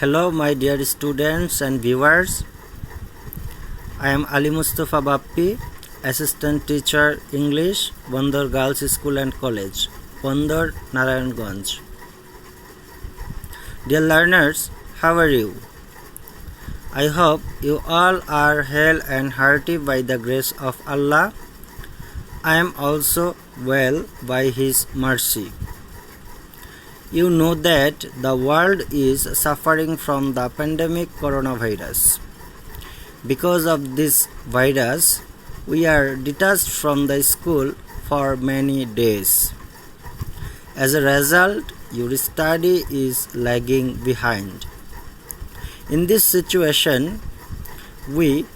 Hello, my dear students and viewers. I am Ali Mustafa Bappi, Assistant Teacher English, Bandar Girls School and College, Bandar, Narayanganj. Dear learners, how are you? I hope you all are hale and hearty by the grace of Allah. I am also well by His mercy. You know that the world is suffering from the pandemic coronavirus. Because of this virus, we are detached from the school for many days. As a result, your study is lagging behind. In this situation, we,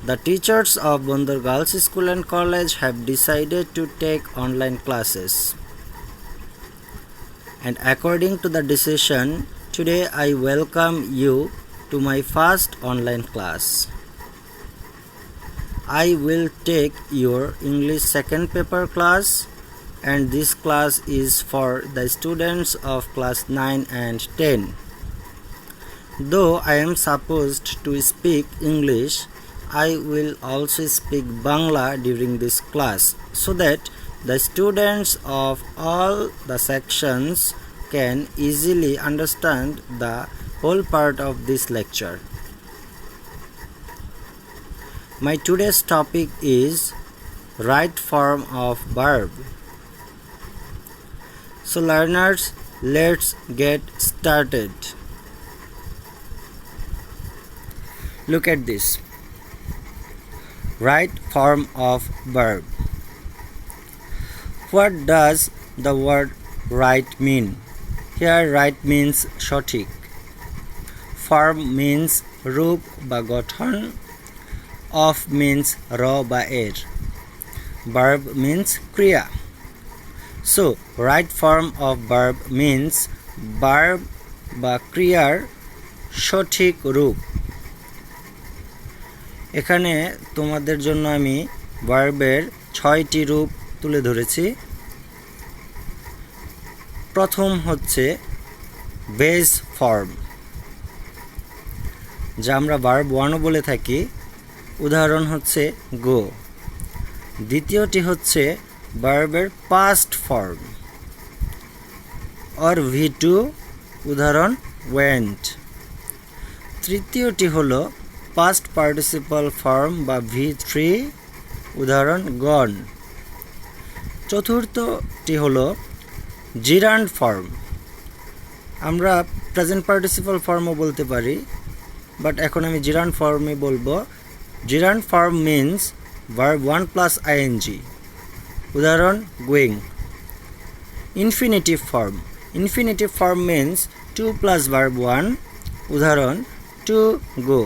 the teachers of Bandar Girls School and College, have decided to take online classes. And according to the decision, today I welcome you to my first online class. I will take your English second paper class, and this class is for the students of class 9 and 10. Though I am supposed to speak English, I will also speak Bangla during this class so that the students of all the sections can easily understand the whole part of this lecture. My today's topic is right form of verb. So learners, let's get started. Look at this. Right form of verb. What does the word right mean? Here right means সঠিক. Form means রূপ বা গঠন. Of means র বা এর. Verb means ক্রিয়া. So right form of verb means verb বা ক্রিয়ার সঠিক রূপ. এখানে তোমাদের জন্য আমি ভার্বের 6টি রূপ তুলে ধরেছি। প্রথম হচ্ছে বেস ফর্ম, যা আমরা ভার্ব 1ও বলে থাকি। উদাহরণ হচ্ছে গো। দ্বিতীয়টি হচ্ছে ভার্বের পাস্ট ফর্ম অর V2, উদাহরণ ওয়েন্ট। তৃতীয়টি হলো পাস্ট পার্টিসিপাল ফর্ম বা V3, উদাহরণ গন। চতুর্থটি হলো জিরান্ড ফর্ম। আমরা প্রেজেন্ট পার্টিসিপাল ফর্মও বলতে পারি, বাট এখন আমি জিরান্ড ফর্মই বলবো। জিরান্ড form means verb 1 plus ing, উদাহরণ going. Infinitive form. Infinitive form means 2 plus verb 1, উদাহরণ to go.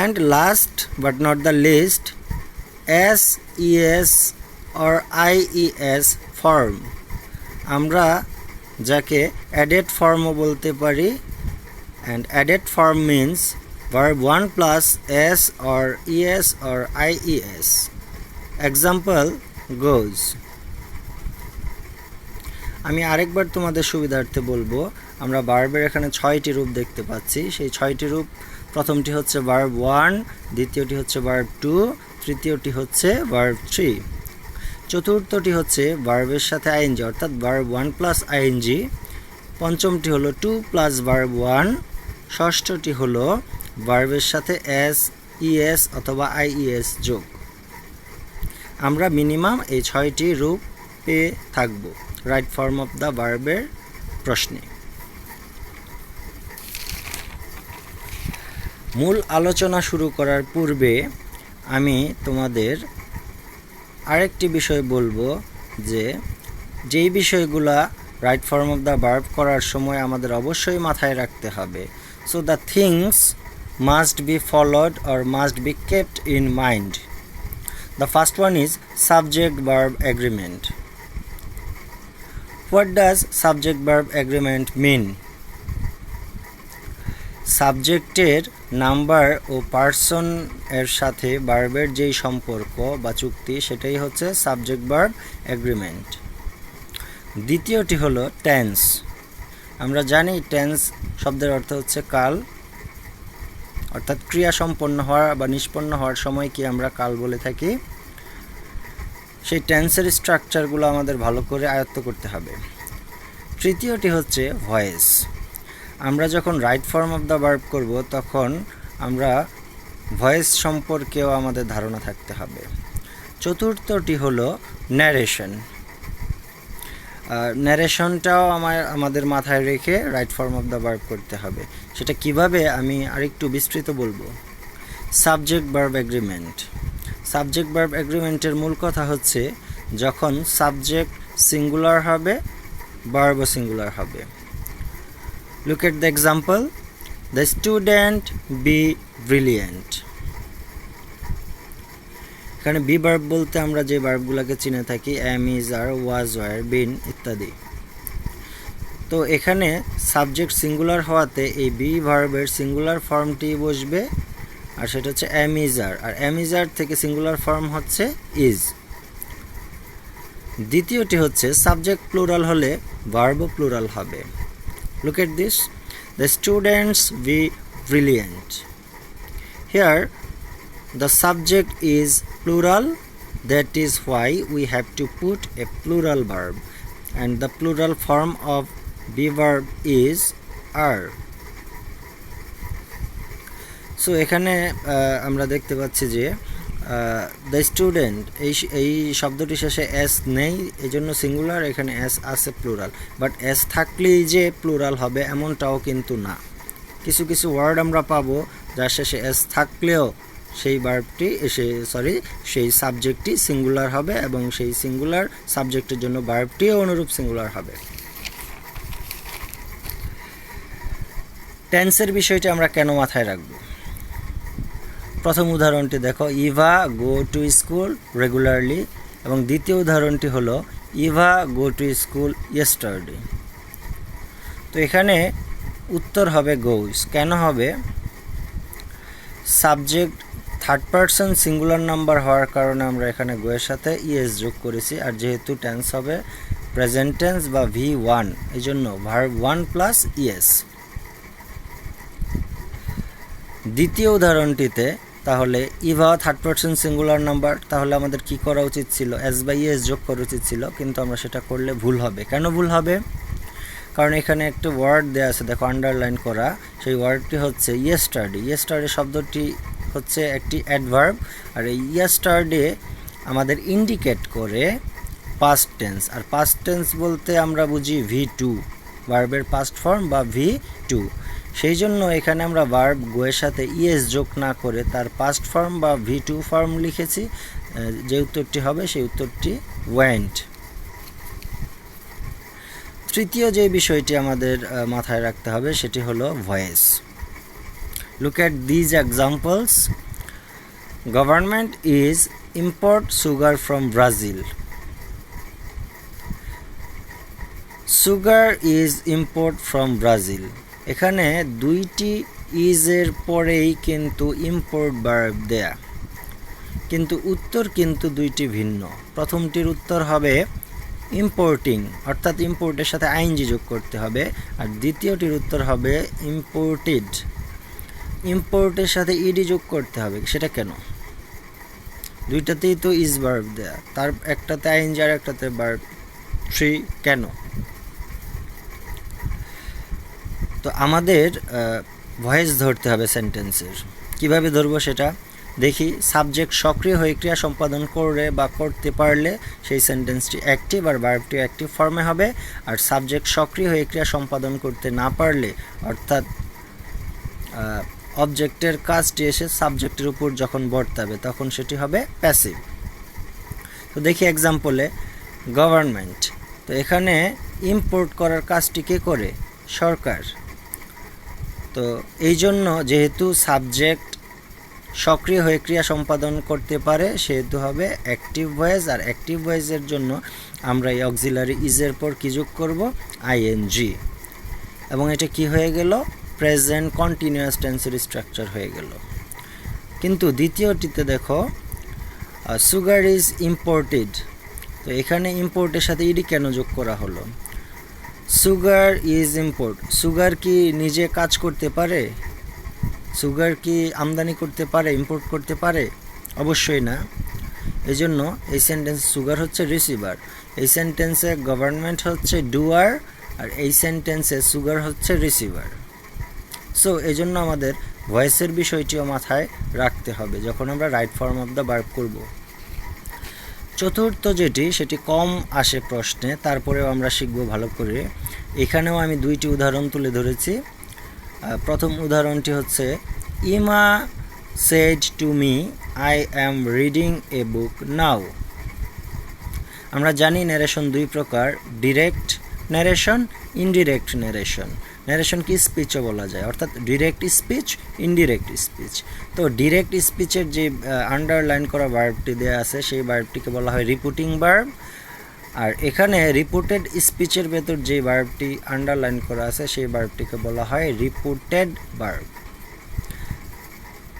And last but not the least, SES or IES form, আমরা যাকে added formও বলতে পারি। And added form means verb 1 plus S or ES or IES. Example goes. আমি আরেকবার তোমাদের সুবিধার্থে বলবো, আমরা ভার্বের এখানে 6টি রূপ দেখতে পাচ্ছি। সেই 6টি রূপ, প্রথমটি হচ্ছে ভার্ব 1, দ্বিতীয়টি হচ্ছে ভার্ব 2, তৃতীয়টি হচ্ছে ভার্ব 3, চতুর্থটি হচ্ছে ভার্বের সাথে ing অর্থাৎ ভার্ব 1 প্লাস ing, পঞ্চমটি হলো 2 প্লাস ভার্ব 1, ষষ্ঠটি হলো ভার্বের সাথে S, ES অথবা IES যোগ। আমরা মিনিমাম এই 6টি রূপ পেয়ে থাকব রাইট ফর্ম অফ দ্য ভার্বের প্রশ্নে। মূল আলোচনা শুরু করার পূর্বে আমি তোমাদের আরেকটি বিষয় বলবো, যেই বিষয়গুলা right form of the verb করার সময় আমাদের অবশ্যই মাথায় রাখতে হবে। So the things must be followed or must be kept in mind. The first one is subject verb agreement. What does subject verb agreement mean? সাবজেক্টের নাম্বার ও person এর সাথে ভার্বের যেই সম্পর্ক বা চুক্তি, সেটাই হচ্ছে সাবজেক্ট ভার্ব এগ্রিমেন্ট। দ্বিতীয়টি হলো টেন্স। আমরা জানি টেন্স শব্দের অর্থ হচ্ছে কাল, অর্থাৎ ক্রিয়া সম্পন্ন হওয়া বা নিষ্পন্ন হওয়ার সময়কে আমরা কাল বলে থাকি। সেই টেন্সের স্ট্রাকচারগুলো আমাদের ভালো করে আয়ত্ত করতে হবে। তৃতীয়টি হচ্ছে ভয়েস। আমরা যখন right form of the verb করব তখন আমরা ভয়েস সম্পর্কেও আমাদের ধারণা থাকতে হবে। চতুর্থটি হলো ন্যারেশন। ন্যারেশনটাও আমাদের মাথায় রেখে right form of the verb করতে হবে। সেটা কিভাবে আমি আরেকটু বিস্তৃত বলবো। Subject verb agreement. Subject verb এগ্রিমেন্টের মূল কথা হচ্ছে যখন সাবজেক্ট সিঙ্গুলার হবে, ভার্বও সিঙ্গুলার হবে। Look at the example, the student be brilliant. এখানে বি ভার্ব বলতে আমরা যে ভার্বগুলোকে চিনে থাকি am, is, are, was, were, been ইত্যাদি। তো এখানে সাবজেক্ট সিঙ্গুলার হওয়াতে এই বি ভার্বের সিঙ্গুলার ফর্মটি বসবে, আর সেটা হচ্ছে এম, ইজ, আর। আর এম, ইজ, আর থেকে সিঙ্গুলার ফর্ম হচ্ছে ইজ। দ্বিতীয়টি হচ্ছে সাবজেক্ট প্লুরাল হলে ভার্বও প্লুরাল হবে। Look at this, the students be brilliant. Here the subject is plural, that is why we have to put a plural verb, and the plural form of be verb is are. So এখানে আমরা দেখতে পাচ্ছি যে the student এই শব্দটি শেষে S নেই, এই জন্য সিঙ্গুলার, এখানে এস আছে প্লুরাল। বাট এস থাকলেই যে প্লুরাল হবে এমনটাও কিন্তু না। কিছু কিছু ওয়ার্ড আমরা পাবো যার শেষে এস থাকলেও সেই ভার্বটি সেই সাবজেক্টটি সিঙ্গুলার হবে এবং সেই সিঙ্গুলার সাবজেক্টের জন্য ভার্বটিও অনুরূপ সিঙ্গুলার হবে। টেন্সের বিষয়টি আমরা কেন মাথায় রাখব? প্রথম উদাহরণটি দেখো, ইভা গো টু স্কুল রেগুলারলি, এবং দ্বিতীয় উদাহরণটি হলো ইভা গো টু স্কুল ইয়েস্টারডে। তো এখানে উত্তর হবে গোস। কেন হবে? Subject third person singular number হওয়ার কারণে আমরা এখানে গো এর সাথে ইএস যোগ করেছি, আর যেহেতু টেন্স হবে প্রেজেন্ট টেন্স বা V1, এই জন্য ভার্ব 1 প্লাস ইএস। দ্বিতীয় উদাহরণটিতে তাহলে Eva third person singular number, তাহলে আমাদের কি করা উচিত ছিল? এস বা ইএস যোগ করা উচিত ছিল, কিন্তু আমরা সেটা করলে ভুল হবে। কেন ভুল হবে? কারণ এখানে একটা ওয়ার্ড দেওয়া আছে, দেখো আন্ডারলাইন করা, সেই ওয়ার্ডটি হচ্ছে ইয়েস্টারডে। ইয়েস্টারডে শব্দটি হচ্ছে একটি অ্যাডভার্ব, আর এই ইয়েস্টারডে আমাদের ইন্ডিকেট করে পাস্ট টেন্স, আর পাস্ট টেন্স বলতে আমরা বুঝি V2, ভার্বের পাস্ট ফর্ম বা V2। সেই জন্য এখানে আমরা ভার্ব গো এর সাথে ইএস যোগ না করে তার পাস্ট ফর্ম বা V2 ফর্ম লিখেছি। যে উত্তরটি হবে সেই উত্তরটি ওয়েন্ট। তৃতীয় যে বিষয়টি আমাদের মাথায় রাখতে হবে সেটি হলো voice. Look at these examples. Government is import sugar from Brazil. Sugar is import from Brazil. এখানে দুইটি ইজের পরেই কিন্তু ইম্পোর্ট ভার্ব দেয়া, কিন্তু উত্তর কিন্তু দুইটি ভিন্ন। প্রথমটির উত্তর হবে ইম্পোর্টিং, অর্থাৎ ইম্পোর্টের সাথে আইএনজি যোগ করতে হবে, আর দ্বিতীয়টির উত্তর হবে ইম্পোর্টেড, ইম্পোর্টের সাথে ইডি যোগ করতে হবে। সেটা কেন? দুইটাতেই তো ইজ ভার্ব দেয়া, তার একটাতে আইএনজি আর একটাতে ভার্ব 3 কেন? তো আমাদের ভয়েস ধরতে হবে সেন্টেন্সের। কিভাবে ধরবো সেটা দেখি। সাবজেক্ট সক্রিয় হয়ে ক্রিয়া সম্পাদন করে বা করতে পারলে সেই সেন্টেন্সটি অ্যাক্টিভ আর ভার্বটি অ্যাক্টিভ ফর্মে হবে, আর সাবজেক্ট সক্রিয় হয়ে ক্রিয়া সম্পাদন করতে না পারলে, অর্থাৎ অবজেক্টের কাজটি এসে সাবজেক্টের উপর যখন বর্তাবে তখন সেটি হবে প্যাসিভ। তো দেখি এক্সাম্পলে, গভর্নমেন্ট, তো এখানে ইম্পোর্ট করার কাজটি কে করে? সরকার। তো এই জন্য যেহেতু সাবজেক্ট সক্রিয় হয়ে ক্রিয়া সম্পাদন করতে পারে সেহেতু হবে অ্যাক্টিভ ভয়েস, আর অ্যাক্টিভ ভয়েসের জন্য আমরা এই অক্সিলারি ইজের পর কি যোগ করব? আইএনজি, এবং এটা কি হয়ে গেল? প্রেজেন্ট কন্টিনিউয়াস টেন্সের স্ট্রাকচার হয়ে গেল। কিন্তু দ্বিতীয়টিতে দেখো, সুগার ইজ ইম্পোর্টেড, তো এখানে ইম্পোর্টের সাথে ইডি কেন যোগ করা হলো? Sugar is import. সুগার কি নিজে কাজ করতে পারে? সুগার কি আমদানি করতে পারে, ইম্পোর্ট করতে পারে? অবশ্যই না। এই জন্য এই সেন্টেন্স সুগার হচ্ছে রিসিভার, এই সেন্টেন্সে গভর্নমেন্ট হচ্ছে ডুয়ার, আর এই সেন্টেন্সে সুগার হচ্ছে রিসিভার। সো এই জন্য আমাদের ভয়েসের বিষয়টিও মাথায় রাখতে হবে যখন আমরা right form of the verb করব। চতুর্থ যেটি, সেটি কম আসে প্রশ্নে, তারপরেও আমরা শিখব ভালো করে। এখানেও আমি দুইটি উদাহরণ তুলে ধরেছি। প্রথম উদাহরণটি হচ্ছে, ইমা said to me I am reading a book now. আমরা জানি ন্যারেশন দুই প্রকার, direct narration, indirect narration. Narration কি স্পিচও বলা যায়, অর্থাৎ ডিরেক্ট স্পিচ, ইনডিরেক্ট স্পিচ। তো ডিরেক্ট স্পিচের যে আন্ডারলাইন করা ভার্বটি দেওয়া আছে সেই ভার্বটিকে বলা হয় রিপুটিং ভার্ব। আর এখানে রিপুটেড স্পিচের ভেতর যে ভার্বটি আন্ডারলাইন করা আছে সেই ভার্বটিকে বলা হয় রিপুটেড ভার্ব।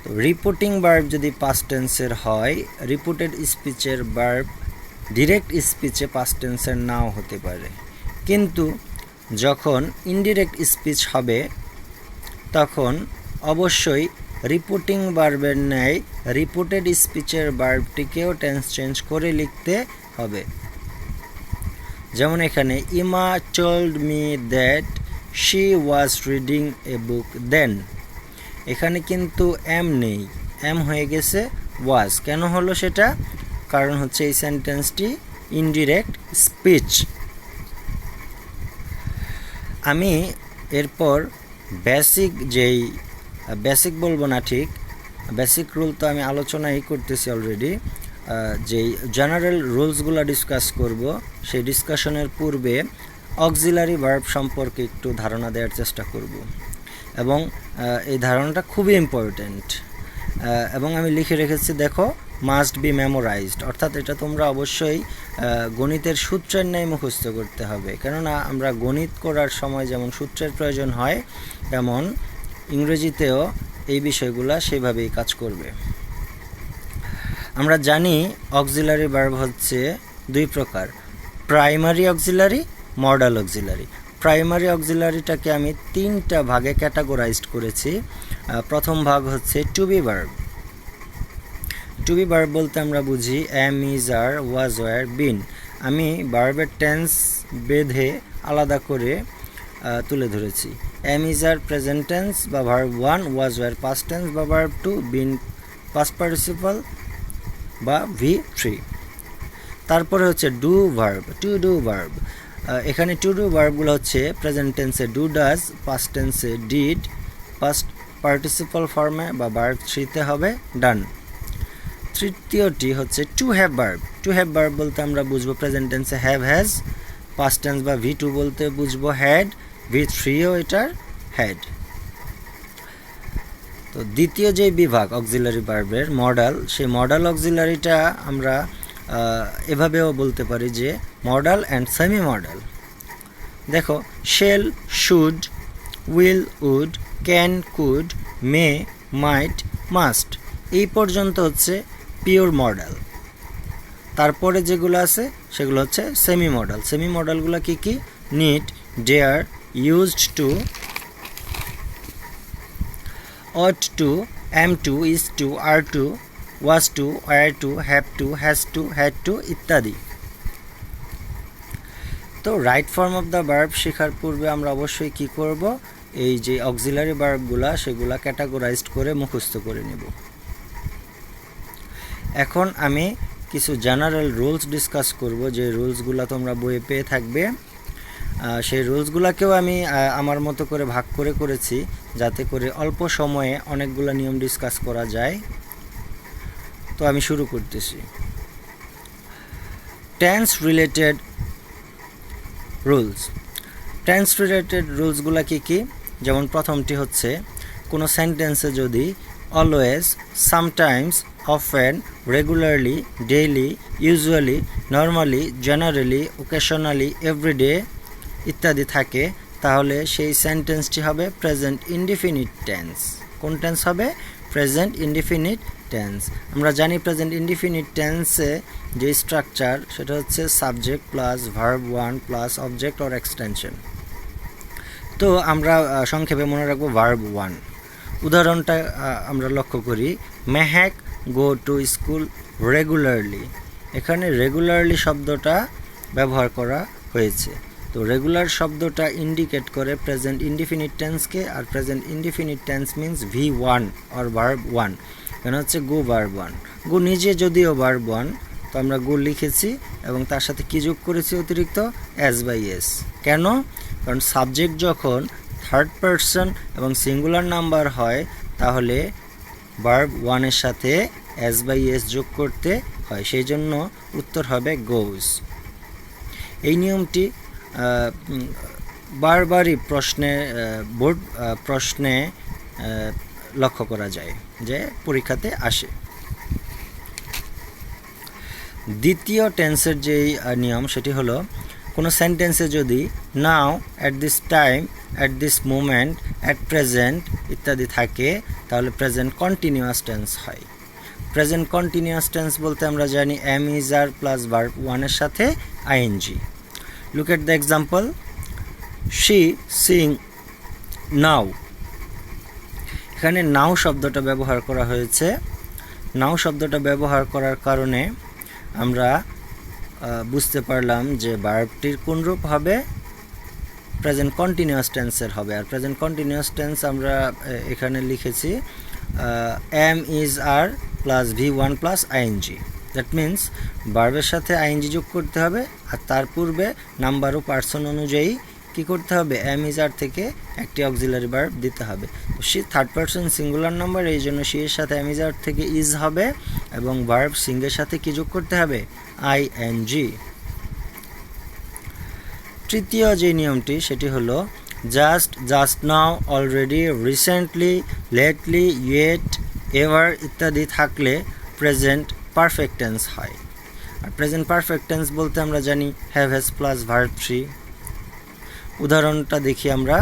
তো রিপুটিং ভার্ব যদি পাস্ট টেন্সের হয়, রিপুটেড স্পিচের ভার্ব ডিরেক্ট স্পিচে পাস্ট টেন্সের নাও হতে পারে। কিন্তু যখন ইনডিরেক্ট স্পিচ হবে তখন অবশ্যই রিপুটিং ভার্বের ন্যায় রিপুটেড স্পিচের ভার্বটিকেও টেন্স চেঞ্জ করে লিখতে হবে। যেমন এখানে, Emma told me that she was reading a book then. এখানে কিন্তু এম নেই, এম হয়ে গেছে ওয়াজ। কেন হলো সেটা? কারণ হচ্ছে এই সেন্টেন্সটি ইনডিরেক্ট স্পিচ। আমি এরপর বেসিক বলবো না, ঠিক বেসিক রুল তো আমি আলোচনাই করতেছি অলরেডি। যেই জেনারেল রুলসগুলো ডিসকাস করব, সেই ডিসকাশনের পূর্বে অক্সিলারি ভার্ব সম্পর্কে একটু ধারণা দেওয়ার চেষ্টা করব, এবং এই ধারণাটা খুবই ইম্পর্ট্যান্ট। এবং আমি লিখে রেখেছি, দেখো, মাস্ট বি মেমোরাইজড, অর্থাৎ এটা তোমরা অবশ্যই গণিতের সূত্রের ন্যায় মুখস্থ করতে হবে। কেননা আমরা গণিত করার সময় যেমন সূত্রের প্রয়োজন হয়, তেমন ইংরেজিতেও এই বিষয়গুলো সেভাবেই কাজ করবে। আমরা জানি অক্সিলারি ভার্ব হচ্ছে দুই প্রকার, primary auxiliary, modal auxiliary. Primary অক্সিলারিটাকে আমি তিনটা ভাগে ক্যাটাগরাইজড করেছি। প্রথম ভাগ হচ্ছে to be verb. To be verb বলতে আমরা বুঝি am, is, are, was, were, been. আমি ভার্বের টেন্স বেঁধে আলাদা করে তুলে ধরেছি। Am, is, are present tense বা verb 1, was, were past tense বা ভার্ব 2, বিন পাস্ট পার্টিসিপল বা V3। তারপরে হচ্ছে do verb, to do verb. এখানে টু ডু ভার্বগুলো হচ্ছে প্রেজেন্ট টেন্সে ডু, ডাজ, পাস্ট টেন্সে ডিড, পাস্ট পার্টিসিপল ফর্মে বা ভার্ব 3তে হবে ডান। তৃতীয়টি হচ্ছে to have verb. To have verb বলতে আমরা বুঝবো প্রেজেন্ট টেন্সে হ্যাভ, হ্যাজ, পাস্ট টেন্স বা V2 বলতে বুঝবো হ্যাড, V3ও এটার হ্যাড। তো দ্বিতীয় যে বিভাগ অক্সিলারি ভার্বের মডাল, সেই মডাল অক্সিলারিটা আমরা এভাবেও বলতে পারি যে মডাল অ্যান্ড সেমি মডাল। দেখো, shall, should, will, would, can, could, may, might, must, এই পর্যন্ত হচ্ছে পিওর মডাল। তারপরে যেগুলো আছে সেগুলো হচ্ছে সেমি মডাল। সেমি মডালগুলো কি কি? Need, dare, used to, ought to, am to, is to, are to, was to, were to, have to, has to, had to ইত্যাদি। তো right form of the verb শেখার পূর্বে আমরা অবশ্যই কি করব, এই যে অক্সিলারি ভার্বগুলা সেগুলা ক্যাটাগরাইজড করে মুখস্থ করে নেব। এখন আমি কিছু জেনারেল রুলস ডিসকাস করব, যে রুলসগুলো তোমরা বইয়ে পেয়ে থাকবে। সেই রুলসগুলোকেও আমি আমার মতো করে ভাগ করে করেছি, যাতে করে অল্প সময়ে অনেকগুলো নিয়ম ডিসকাস করা যায়। তো আমি শুরু করতেছি। Tense related rules. Tense related রুলসগুলো কি কি? যেমন প্রথমটি হচ্ছে, কোনো সেন্টেন্সে যদি always, sometimes, often, regularly, daily, usually, normally, generally, occasionally, everyday ইত্যাদি থাকে, তাহলে সেই সেন্টেন্সটি হবে প্রেজেন্ট ইনডিফিনিট টেন্স। কোন টেন্স হবে? Present indefinite tense. আমরা জানি প্রেজেন্ট ইনডিফিনিট টেন্সে যে স্ট্রাকচার, সেটা হচ্ছে subject plus verb 1 plus object or extension. তো আমরা সংক্ষেপে মনে রাখবো ভার্ব 1। উদাহরণটা আমরা লক্ষ্য করি, Mehek go to school regularly. এখানে রেগুলারলি শব্দটা ব্যবহার করা হয়েছে। তো রেগুলার শব্দটা ইন্ডিকেট করে প্রেজেন্ট ইনডিফিনিট টেন্সকে, আর present indefinite tense means V1 or verb 1। এখানে হচ্ছে গো ভার্ব 1। গো নিজে যদিও ভার্ব 1, তো আমরা গো লিখেছি এবং তার সাথে কি যোগ করেছি অতিরিক্ত? S by S. কেন? কারণ সাবজেক্ট যখন থার্ড পারসন এবং সিঙ্গুলার নাম্বার হয় তাহলে ভার্ব 1-এর সাথে এস বাই এস যোগ করতে হয়, সেই জন্য উত্তর হবে গোজ। এই নিয়মটি বারবারই বোর্ড প্রশ্নে লক্ষ্য করা যায়, যে পরীক্ষাতে আসে। দ্বিতীয় টেন্সের যেই নিয়ম সেটি হলো, কোনো সেন্টেন্সে যদি now, at this time, at this moment, at present ইত্যাদি থাকে তাহলে প্রেজেন্ট কন্টিনিউয়াস টেন্স হয়। প্রেজেন্ট কন্টিনিউয়াস টেন্স বলতে আমরা জানি am is are plus verb 1-এর সাথে ING. Look at the example, she sing now. এখানে নাও শব্দটা ব্যবহার করা হয়েছে। নাও শব্দটা ব্যবহার করার কারণে আমরা বুঝতে পারলাম যে ভার্বটির কোন রূপ হবে? প্রেজেন্ট কন্টিনিউয়াস টেন্সের হবে। আর প্রেজেন্ট কন্টিনিউয়াস টেন্স আমরা এখানে লিখেছি am is are plus V1 plus ING. That means ভার্বের সাথে আইএনজি যোগ করতে হবে, আর তার পূর্বে নাম্বার ও পার্সন অনুযায়ী কি করতে হবে? এম ইজ আর থেকে একটি অক্সিলারি ভার্ব দিতে হবে। She third person singular number, এই জন্য সি এর সাথে এম ইজ আর থেকে ইজ হবে, এবং ভার্ব সিঙ্গের সাথে কি যোগ করতে হবে? আইএনজি। তৃতীয় যে নিয়মটি সেটি হলো just, just now, already, recently, lately, yet, ever ইত্যাদি থাকলে প্রেজেন্ট পারফেক্ট টেন্স হয়। আর প্রেজেন্ট পারফেক্ট টেন্স বলতে আমরা জানি হ্যাভ হ্যাজ প্লাস ভার্ব 3। উদাহরণটা দেখি আমরা,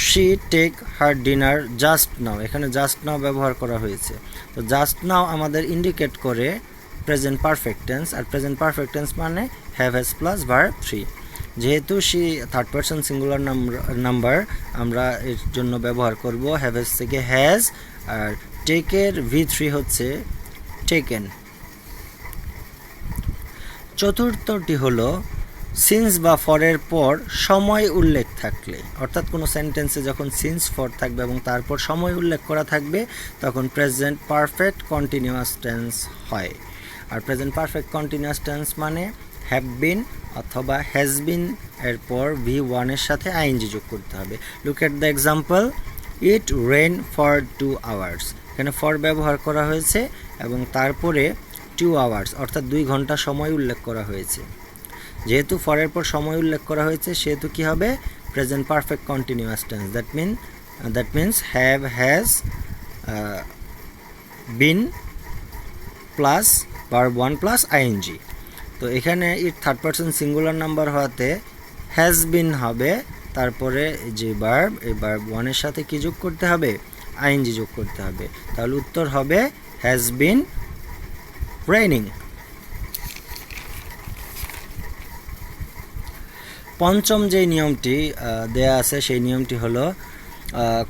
she take her dinner just now. এখানে জাস্ট নাও ব্যবহার করা হয়েছে। তো জাস্ট নাও আমাদের ইন্ডিকেট করে প্রেজেন্ট পারফেক্ট টেন্স, আর প্রেজেন্ট পারফেক্ট টেন্স মানে হ্যাভ হ্যাজ প্লাস ভার্ব 3। যেহেতু she third person singular number, আমরা এর জন্য ব্যবহার করব হ্যাভ হ্যাজ থেকে হ্যাজ, আর টেকের V3 হচ্ছে টেকেন। চতুর্থটি হলো সিন্স বা ফরের পর সময় উল্লেখ থাকলে, অর্থাৎ কোনো সেন্টেন্সে যখন সিন্স ফর থাকবে এবং তারপর সময় উল্লেখ করা থাকবে তখন প্রেজেন্ট পারফেক্ট কন্টিনিউয়াস টেন্স হয়। আর প্রেজেন্ট পারফেক্ট কন্টিনিউয়াস টেন্স মানে হ্যাভ বিন অথবা হ্যাজ বিন এরপর V1-এর সাথে আইএনজি যোগ করতে হবে। Look at the example, it rain for 2 hours. এখানে ফর ব্যবহার করা হয়েছে এবং তারপরে 2 আওয়ার্স অর্থাৎ 2 ঘন্টা সময় উল্লেখ করা হয়েছে। যেহেতু ফরের পর সময় উল্লেখ করা হয়েছে সেহেতু কি হবে? Present perfect continuous tense. That means have has been plus verb 1 plus ING. তো এখানে it third person singular number হওয়াতে হ্যাজ বিন হবে, তারপরে যে ভার্ব, এই ভার্ব 1-এর সাথে কি যোগ করতে হবে? আইএনজি যোগ করতে হবে। তাহলে উত্তর হবে হ্যাজ বিন রেইনিং। পঞ্চম যে নিয়মটি দেয়া আছে সেই নিয়মটি হলো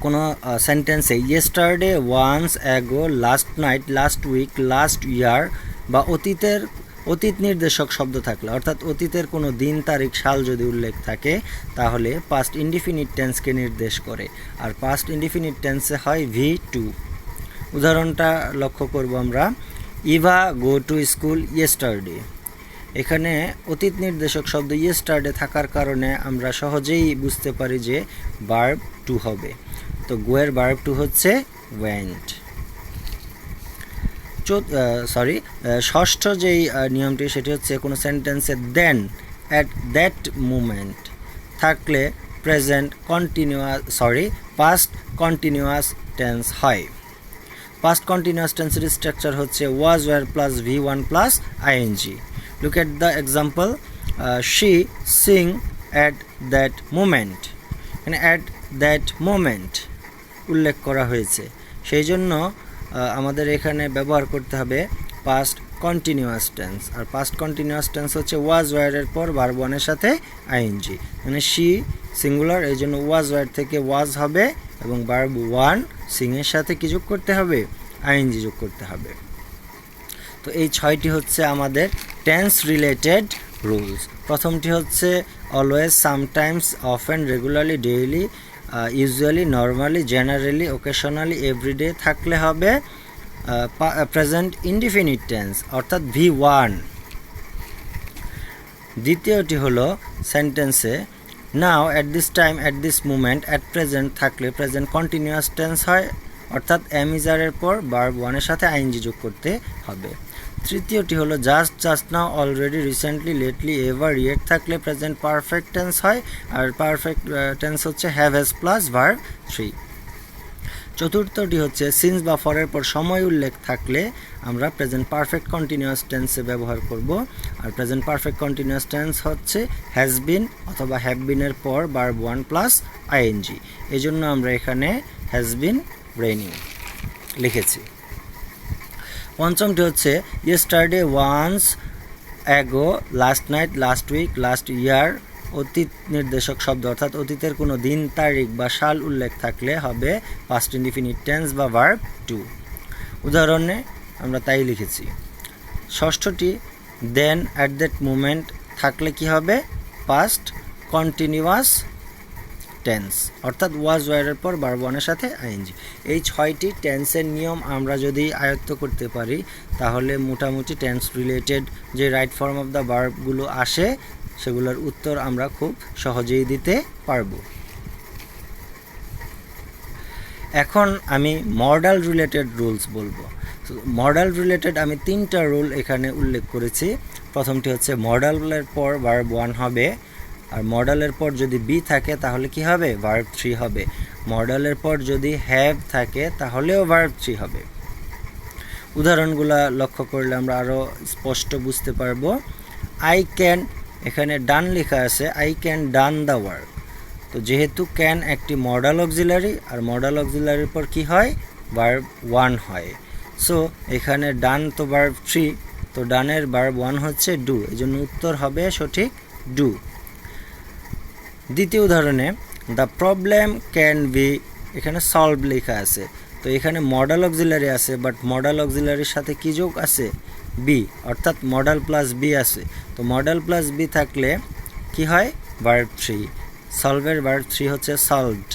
কোনো সেন্টেন্সে yesterday, once ago, last night, last week, last year বা অতীত নির্দেশক শব্দ থাকলে, অর্থাৎ অতীতের কোনো দিন, তারিখ, সাল যদি উল্লেখ থাকে তাহলে পাস্ট ইনডিফিনিট টেন্সকে নির্দেশ করে। আর পাস্ট ইনডিফিনিট টেন্সে হয় V2। উদাহরণটা লক্ষ্য করব আমরা, ইভা গো টু স্কুল ইয়েস্টারডে। এখানে অতীত নির্দেশক শব্দ ইয়েস্টারডে থাকার কারণে আমরা সহজেই বুঝতে পারি যে ভার্ব 2 হবে। তো গোয়ের ভার্ব 2 হচ্ছে ওয়েন্ট। ষষ্ঠ যেই নিয়মটি সেটি হচ্ছে কোনো সেন্টেন্সে দেন, অ্যাট দ্যাট মুমেন্ট থাকলে প্রেজেন্ট পাস্ট কন্টিনিউয়াস টেন্স হয়। পাস্ট কন্টিনিউয়াস টেন্সের স্ট্রাকচার হচ্ছে was, were plus V1 plus ING. Look at the example, she sing at that moment। এখানে at that moment উল্লেখ করা হয়েছে, সেই জন্য আমাদের এখানে ব্যবহার করতে হবে পাস্ট কন্টিনিউয়াস টেন্স, আর পাস্ট কন্টিনিউয়াস টেন্স হচ্ছে ওয়াজ ওয়ারের পর ভার্ব ওয়ানের সাথে আইএনজি, মানে শি সিঙ্গুলার, এই জন্য ওয়াজ ওয়ার থেকে ওয়াজ হবে এবং ভার্ব ওয়ান সিংয়ের সাথে কি যোগ করতে হবে, আইএনজি যোগ করতে হবে। তো এই 6টি হচ্ছে আমাদের টেন্স রিলেটেড রুলস। প্রথমটি হচ্ছে always, sometimes, often, regularly, daily, usually, normally, generally, occasionally, everyday থাকলে হবে প্রেজেন্ট ইনডিফিনিট টেন্স অর্থাৎ V1। দ্বিতীয়টি হলো সেন্টেন্সে now, at this time, at this moment, at present থাকলে প্রেজেন্ট কন্টিনিউয়াস টেন্স হয় অর্থাৎ এমিজারের পর ভার্ব ওয়ানের সাথে আইএনজি যোগ করতে হবে। তৃতীয়টি হলো just, just now, already, recently, lately, ever, yet থাকলে প্রেজেন্ট পারফেক্ট টেন্স হয়, আর পারফেক্ট টেন্স হচ্ছে হ্যাভ হ্যাজ প্লাস ভার্ব 3। চতুর্থটি হচ্ছে সিন্স বা ফরের পর সময় উল্লেখ থাকলে আমরা প্রেজেন্ট পারফেক্ট কন্টিনিউয়াস টেন্সে ব্যবহার করব, আর প্রেজেন্ট পারফেক্ট কন্টিনিউয়াস টেন্স হচ্ছে হ্যাজ বিন অথবা হ্যাভ বিনের পর ভার্ব ওয়ান প্লাস আইএনজি, এই জন্য আমরা এখানে হ্যাজ বিন রেইনিং লিখেছি। পঞ্চমটি হচ্ছে yesterday, once ago, last night, last week, last year অতীত নির্দেশক শব্দ অর্থাৎ অতীতের কোনো দিন, তারিখ বা সাল উল্লেখ থাকলে হবে পাস্ট ইনডিফিনিট টেন্স বা ভার্ব 2। উদাহরণে আমরা তাই লিখেছি। ষষ্ঠটি দেন, অ্যাট দ্যাট মুমেন্ট থাকলে কি হবে পাস্ট কন্টিনিউয়াস টেন্স অর্থাৎ ওয়াজ ওয়ারের পর ভার্ব ওয়ানের সাথে আইএনজি। এই 6টি টেন্সের নিয়ম আমরা যদি আয়ত্ত করতে পারি তাহলে মোটামুটি টেন্স রিলেটেড যে রাইট ফর্ম অফ দ্য ভার্বগুলো আসে সেগুলোর উত্তর আমরা খুব সহজেই দিতে পারবো। এখন আমি মডাল রিলেটেড রুলস বলবো। মডাল রিলেটেড আমি 3টা রুল এখানে উল্লেখ করেছি। প্রথমটি হচ্ছে মডালের পর ভার্ব 1 হবে, আর মডালের পর যদি বি থাকে তাহলে কি হবে ভার্ব 3 হবে। মডালের পর যদি হ্যাভ থাকে তাহলেও ভার্ব 3 হবে। উদাহরণগুলো লক্ষ্য করলে আমরা আরও স্পষ্ট বুঝতে পারবো। আই ক্যান, এখানে ডান লেখা আছে, I can done the work. তো যেহেতু ক্যান একটি মডাল অক্সিলারি, আর মডাল অক্সিলারির পর কি হয় ভার্ব 1 হয়, সো এখানে ডান তো ভার্ব 3, তো ডানের ভার্ব 1 হচ্ছে ডু, এই জন্য উত্তর হবে সঠিক ডু। দ্বিতীয় উদাহরণে দ্য প্রবলেম ক্যান বি, এখানে সলভ লেখা আছে, তো এখানে মডাল অক্সিলারি আছে, বাট মডাল অক্সিলারির সাথে কি যোগ আছে বি, অর্থাৎ মডাল প্লাস বি আছে। তো মডাল প্লাস বি থাকলে কি হয় ভার্ব 3, সলভের ভার্ব 3 হচ্ছে সলভড,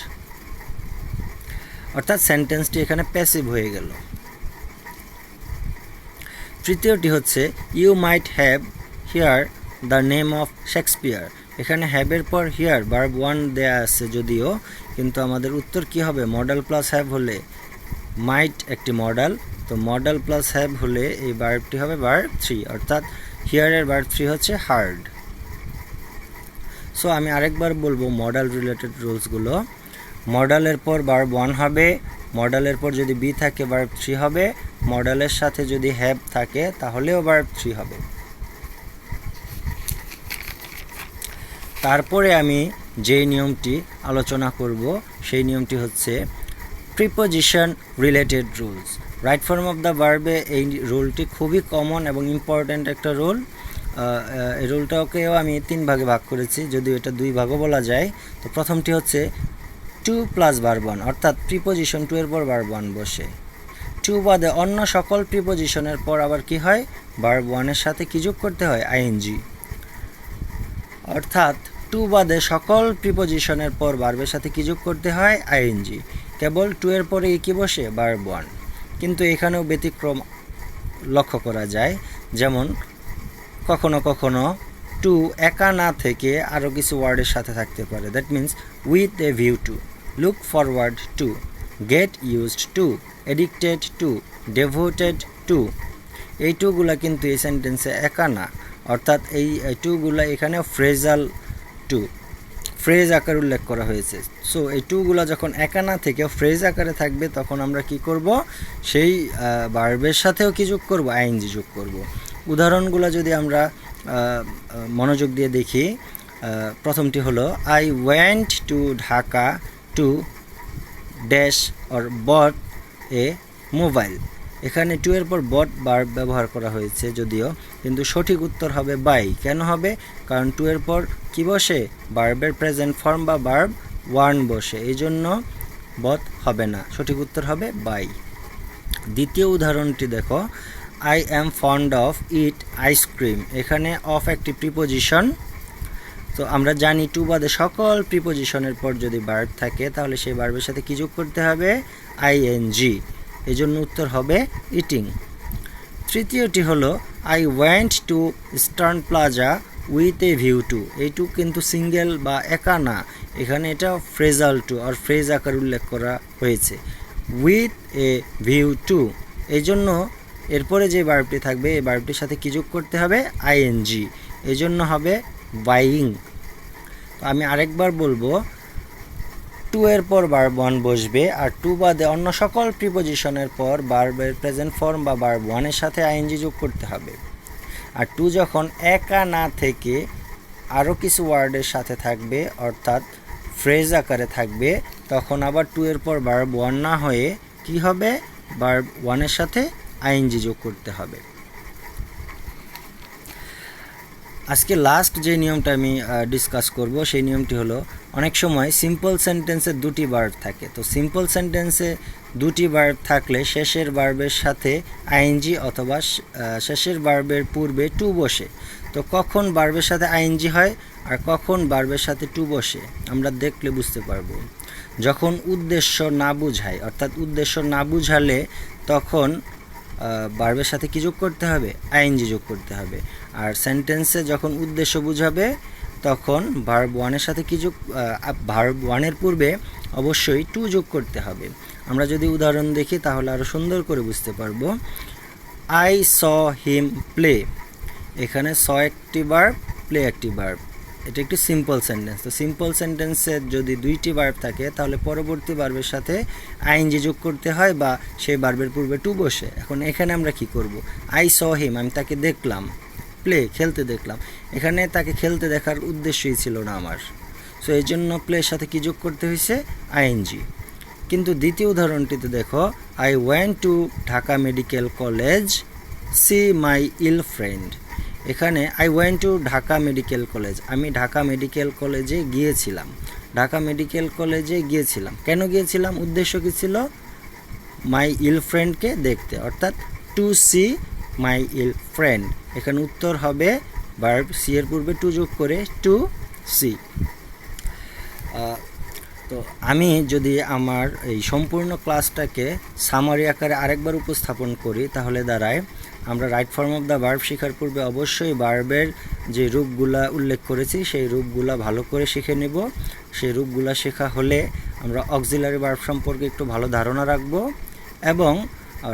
অর্থাৎ সেন্টেন্সটি এখানে প্যাসিভ হয়ে গেল। তৃতীয়টি হচ্ছে you might have hear the name of Shakespeare, এখানে হ্যাভের পর হিয়ার ভার্ব 1 দেয়া আছে যদিও, কিন্তু আমাদের উত্তর কি হবে মডাল প্লাস হ্যাভ হলে, মাইট একটি মডাল, তো মডাল প্লাস হ্যাভ হলে এই ভার্বটি হবে ভার্ব 3, অর্থাৎ হিয়ারের ভার্ব 3 হচ্ছে হার্ড। সো আমি আরেকবার বলবো মডাল রিলেটেড রুলসগুলো। মডালের পর ভার্ব 1 হবে, মডালের পর যদি বি থাকে ভার্ব 3 হবে, মডালের সাথে যদি হ্যাভ থাকে তাহলেও ভার্ব 3 হবে। তারপরে আমি যেই নিয়মটি আলোচনা করব সেই নিয়মটি হচ্ছে preposition related rules. Right form of the ভার্বে এই রুলটি খুবই কমন এবং ইম্পর্ট্যান্ট একটা রুল। এই রুলটাকেও আমি 3 ভাগে ভাগ করেছি, যদিও এটা 2 ভাগও বলা যায়। তো প্রথমটি হচ্ছে 2 প্লাস ভার্ব 1, অর্থাৎ প্রিপোজিশন 2 এর পর ভার্ব 1 বসে। 2 বাদে অন্য সকল প্রিপোজিশনের পর আবার কি হয় ভার্ব 1 এর সাথে কি যোগ করতে হয় আইএনজি, অর্থাৎ 2 বাদে সকল প্রিপোজিশনের পর ভার্বের সাথে কি যোগ করতে হয় আইএনজি, কেবল 2 এর পরে কি বসে ভার্ব 1। কিন্তু এখানেও ব্যতিক্রম লক্ষ্য করা যায়, যেমন কখনো কখনো 2 একা না থেকে আরও কিছু ওয়ার্ডের সাথে থাকতে পারে। That means with a view to, look forward to, get used to, addicted to, devoted to. এই টুগুলা কিন্তু এই সেন্টেন্সে একা না, অর্থাৎ এই টুগুলা এখানে ফ্রেজাল টু, ফ্রেজ আকারে উল্লেখ করা হয়েছে। সো এই টুগুলা যখন একা না থেকে ফ্রেজ আকারে থাকবে তখন আমরা কি করব সেই ভার্বের সাথেও কি যোগ করব আইএনজি যোগ করব। উদাহরণগুলো যদি আমরা মনোযোগ দিয়ে দেখি, প্রথমটি হলো I went to Dhaka to dash or bought a mobile. এখানে টু এর পর বট ভার্ব ব্যবহার করা হয়েছে যদিও, কিন্তু সঠিক উত্তর হবে বাই। কেন হবে? কারণ টু এর পর কি বসে? ভার্বের প্রেজেন্ট ফর্ম বা ভার্ব ওয়ান বসে, এই জন্য বট হবে না, সঠিক উত্তর হবে বাই। দ্বিতীয় উদাহরণটি দেখো, I am fond of it ice cream. এখানে অফ একটি প্রিপোজিশন। তো আমরা জানি টু বাদে সকল প্রিপোজিশনের পর যদি ভার্ব থাকে তাহলে সেই ভার্বের সাথে কি যোগ করতে হবে? আইএনজি। এই জন্য উত্তর হবে ইটিং। তৃতীয়টি হলো, I went two eastern plaza with a view two. এই টু কিন্তু সিঙ্গেল বা একা না, এখানে এটা ফ্রেজাল টু আর ফ্রেজ আকার উল্লেখ করা হয়েছে, উইথ এ ভিউ টু। এই জন্য এরপরে যে ভার্বটি থাকবে এই ভার্বটির সাথে কি যোগ করতে হবে? আইএনজি। এই জন্য হবে বাইং। আমি আরেকবার বলবো, টু এর পর ভার্ব ওয়ান বসবে, আর টু বাদে অন্য সকল প্রিপোজিশনের পর ভার্বের প্রেজেন্ট ফর্ম বা ভার্ব ওয়ানের সাথে আইএনজি যোগ করতে হবে। আর টু যখন একা না থেকে আরও কিছু ওয়ার্ডের সাথে থাকবে, অর্থাৎ ফ্রেজ আকারে থাকবে, তখন আবার টু এর পর ভার্ব ওয়ান না হয়ে কি হবে? ভার্ব ওয়ানের সাথে আইএনজি যোগ করতে হবে। আজকে লাস্ট যে নিয়মটা আমি ডিসকাস করব সেই নিয়মটি হলো, অনেক সময় সিম্পল সেন্টেন্সে দুটি ভার্ব থাকে। তো সিম্পল সেন্টেন্সে দুটি ভার্ব থাকলে শেষের ভার্বের সাথে আইএনজি অথবা শেষের ভার্বের পূর্বে টু বসে। তো কখন ভার্বের সাথে আইএনজি হয় আর কখন ভার্বের সাথে টু বসে আমরা দেখলে বুঝতে পারবো। যখন উদ্দেশ্য না বুঝায়, অর্থাৎ উদ্দেশ্য না বুঝালে তখন ভার্বের সাথে কি যোগ করতে হবে? আইএনজি যোগ করতে হবে। আর সেন্টেন্সে যখন উদ্দেশ্য বুঝাবে তখন ভার্ব ওয়ানের সাথে কি যোগ, ভার্ব ওয়ানের পূর্বে অবশ্যই টু যোগ করতে হবে। আমরা যদি উদাহরণ দেখি তাহলে আরও সুন্দর করে বুঝতে পারবো। I saw him play. এখানে স একটি ভার্ব, প্লে একটি ভার্ব, এটা একটি সিম্পল সেন্টেন্স। তো সিম্পল সেন্টেন্সে যদি দুইটি ভার্ব থাকে তাহলে পরবর্তী ভার্বের সাথে আইএনজি যোগ করতে হয় বা সেই ভার্বের পূর্বে টু বসে। এখন এখানে আমরা কি করব? আই স হিম, আমি তাকে দেখলাম, প্লে খেলতে দেখলাম। এখানে তাকে খেলতে দেখার উদ্দেশ্যই ছিল না আমার, সো এই জন্য প্লের সাথে কি যোগ করতে হয়েছে? আইএনজি। কিন্তু দ্বিতীয় উদাহরণটিতে দেখো, I went to Dhaka medical college see my ill friend. এখানে I went to Dhaka medical college, আমি ঢাকা মেডিকেল কলেজে গিয়েছিলাম। ঢাকা মেডিকেল কলেজে গিয়েছিলাম, কেন গিয়েছিলাম? উদ্দেশ্য কী ছিল? মাই ইল ফ্রেন্ডকে দেখতে, অর্থাৎ two C my ill friend. এখানে উত্তর হবে ভার্ব সি এর পূর্বে টু যোগ করে টু সি। তো আমি যদি আমার এই সম্পূর্ণ ক্লাসটাকে সামারি আকারে আরেকবার উপস্থাপন করি তাহলে দাঁড়ায়, আমরা right form of the verb শেখার পূর্বে অবশ্যই ভার্বের যে রূপগুলা উল্লেখ করেছি সেই রূপগুলা ভালো করে শিখে নেব। সেই রূপগুলা শেখা হলে আমরা অক্সিলারি ভার্ব সম্পর্কে একটু ভালো ধারণা রাখব, এবং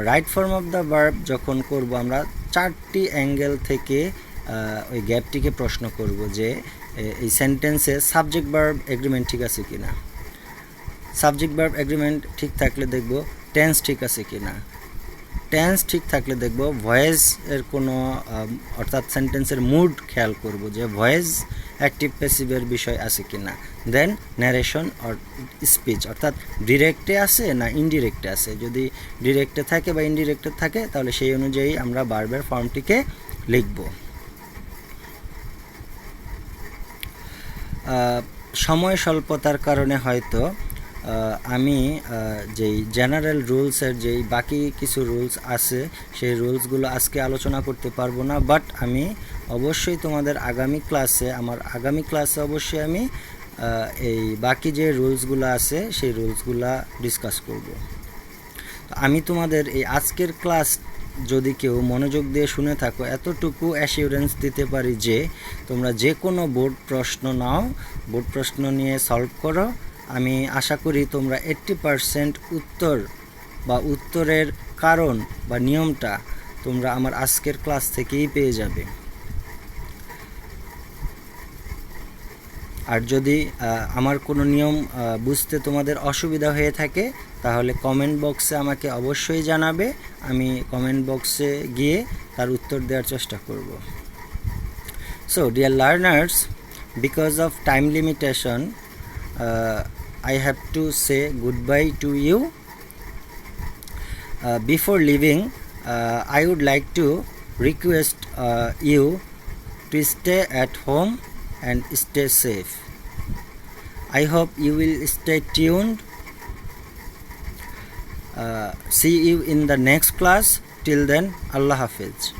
right form of the verb যখন করব আমরা চারটি অ্যাঙ্গেল থেকে ওই গ্যাপটিকে প্রশ্ন করব যে এই সেন্টেন্সে সাবজেক্ট ভার্ব এগ্রিমেন্ট ঠিক আছে কি না। সাবজেক্ট ভার্ব এগ্রিমেন্ট ঠিক থাকলে দেখব টেন্স ঠিক আছে কি না। টেন্স ঠিক থাকলে দেখব ভয়েস এর কোনো অর্থাৎ সেন্টেন্সের মুড খেয়াল করব যে ভয়েস অ্যাক্টিভ প্যাসিভের বিষয় আছে কি না। দেন ন্যারেশন অর স্পিচ, অর্থাৎ ডিরেক্টে আছে না ইনডিরেক্টে আছে। যদি ডিরেক্টে থাকে বা ইনডিরেক্টে থাকে তাহলে সেই অনুযায়ী আমরা ভার্বের ফর্মটিকে লিখব। সময় স্বল্পতার কারণে হয়তো আমি যেই জেনারেল রুলসের যেই বাকি কিছু রুলস আছে সেই রুলসগুলো আজকে আলোচনা করতে পারবো না, বাট আমি অবশ্যই তোমাদের আগামী ক্লাসে অবশ্যই আমি এই বাকি যে রুলসগুলো আছে সেই রুলসগুলো ডিসকাস করব। আমি তোমাদের এই আজকের ক্লাস যদি কেউ মনোযোগ দিয়ে শুনে থাকো, এতটুকু অ্যাসিওরেন্স দিতে পারি যে তোমরা যে কোনো বোর্ড প্রশ্ন নাও, বোর্ড প্রশ্ন নিয়ে সলভ করো, আমি আশা করি তোমরা 80% উত্তর বা উত্তরের কারণ বা নিয়মটা তোমরা আমার আজকের ক্লাস থেকেই পেয়ে যাবে। আর যদি আমার কোনো নিয়ম বুঝতে তোমাদের অসুবিধা হয়ে থাকে তাহলে কমেন্ট বক্সে আমাকে অবশ্যই জানাবে, আমি কমেন্ট বক্সে গিয়ে তার উত্তর দেওয়ার চেষ্টা করব। So dear learners, because of time limitation I have to say goodbye to you. Before leaving, I would like to request you to stay at home and stay safe. I hope you will stay tuned. See you in the next class. Till then, Allah Hafiz.